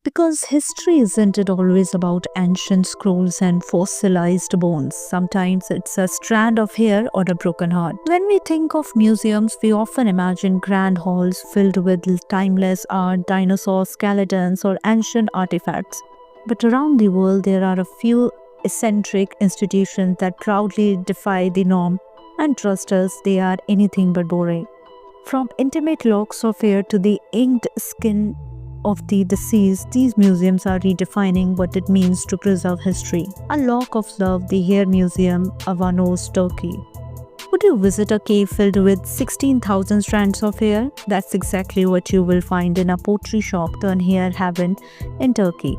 Because history isn't it always about ancient scrolls and fossilized bones. Sometimes it's a strand of hair or a broken heart. When we think of museums, we often imagine grand halls filled with timeless art, dinosaur skeletons, or ancient artifacts. But around the world, there are a few eccentric institutions that proudly defy the norm and trust us they are anything but boring. From intimate locks of hair to the inked skin of the deceased, these museums are redefining what it means to preserve history. A Lock of Love, the Hair Museum, Avanos, Turkey. Would you visit a cave filled with 16,000 strands of hair? That's exactly what you will find in a pottery shop turned hair heaven in Turkey.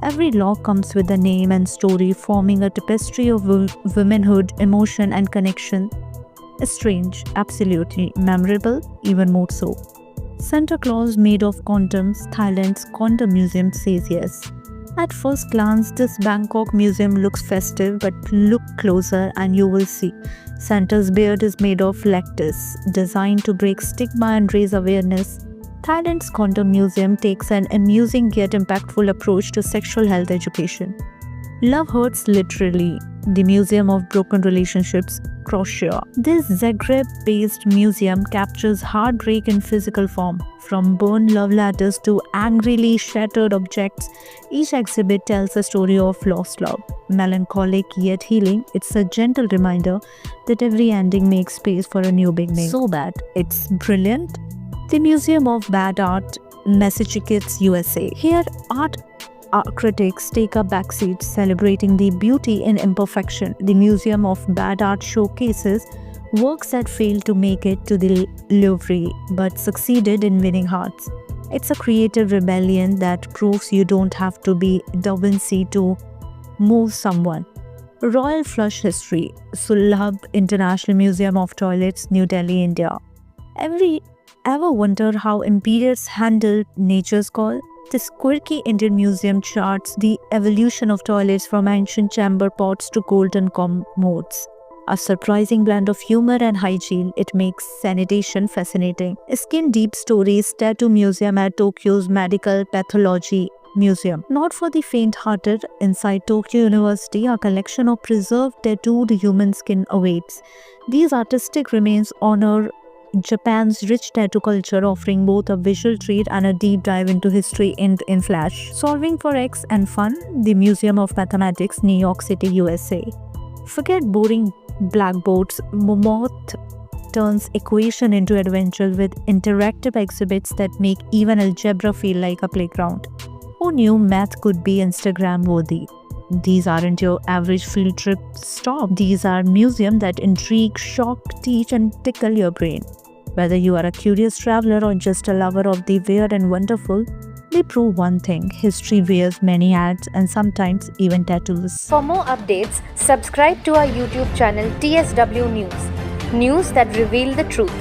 Every lock comes with a name and story, forming a tapestry of womanhood, emotion, and connection. Strange, absolutely memorable, even more so. Santa Claus made of condoms, Thailand's condom museum says yes. At first glance, this Bangkok museum looks festive, but look closer and you will see. Santa's beard is made of lactus, designed to break stigma and raise awareness. Thailand's condom museum takes an amusing yet impactful approach to sexual health education. Love Hurts Literally, the Museum of Broken Relationships, Croatia. This Zagreb-based museum captures heartbreak in physical form. From burned love letters to angrily shattered objects, each exhibit tells a story of lost love. Melancholic yet healing, it's a gentle reminder that every ending makes space for a new beginning. So bad, it's brilliant. The Museum of Bad Art, Massachusetts, USA. Here, art critics take a backseat, celebrating the beauty in imperfection. The Museum of Bad Art showcases works that failed to make it to the Louvre but succeeded in winning hearts. It's a creative rebellion that proves you don't have to be Da Vinci to move someone. Royal Flush History, Sulabh International Museum of Toilets, New Delhi, India. Ever wonder how imperials handled nature's call? This quirky Indian museum charts the evolution of toilets from ancient chamber pots to golden commodes. A surprising blend of humor and hygiene, it makes sanitation fascinating. Skin Deep Stories Tattoo Museum at Tokyo's Medical Pathology Museum. Not for the faint-hearted, inside Tokyo University, a collection of preserved tattooed human skin awaits. These artistic remains honor Japan's rich tattoo culture, offering both a visual treat and a deep dive into history in Flash. Solving for X and Fun, the Museum of Mathematics, New York City, USA. Forget boring blackboards, Momoth turns equation into adventure with interactive exhibits that make even algebra feel like a playground. Who knew math could be Instagram worthy? These aren't your average field trip stop. These are museums that intrigue, shock, teach, and tickle your brain. Whether you are a curious traveler or just a lover of the weird and wonderful, they prove one thing: history wears many hats and sometimes even tattoos. For more updates, subscribe to our YouTube channel TSW News. News that reveal the truth.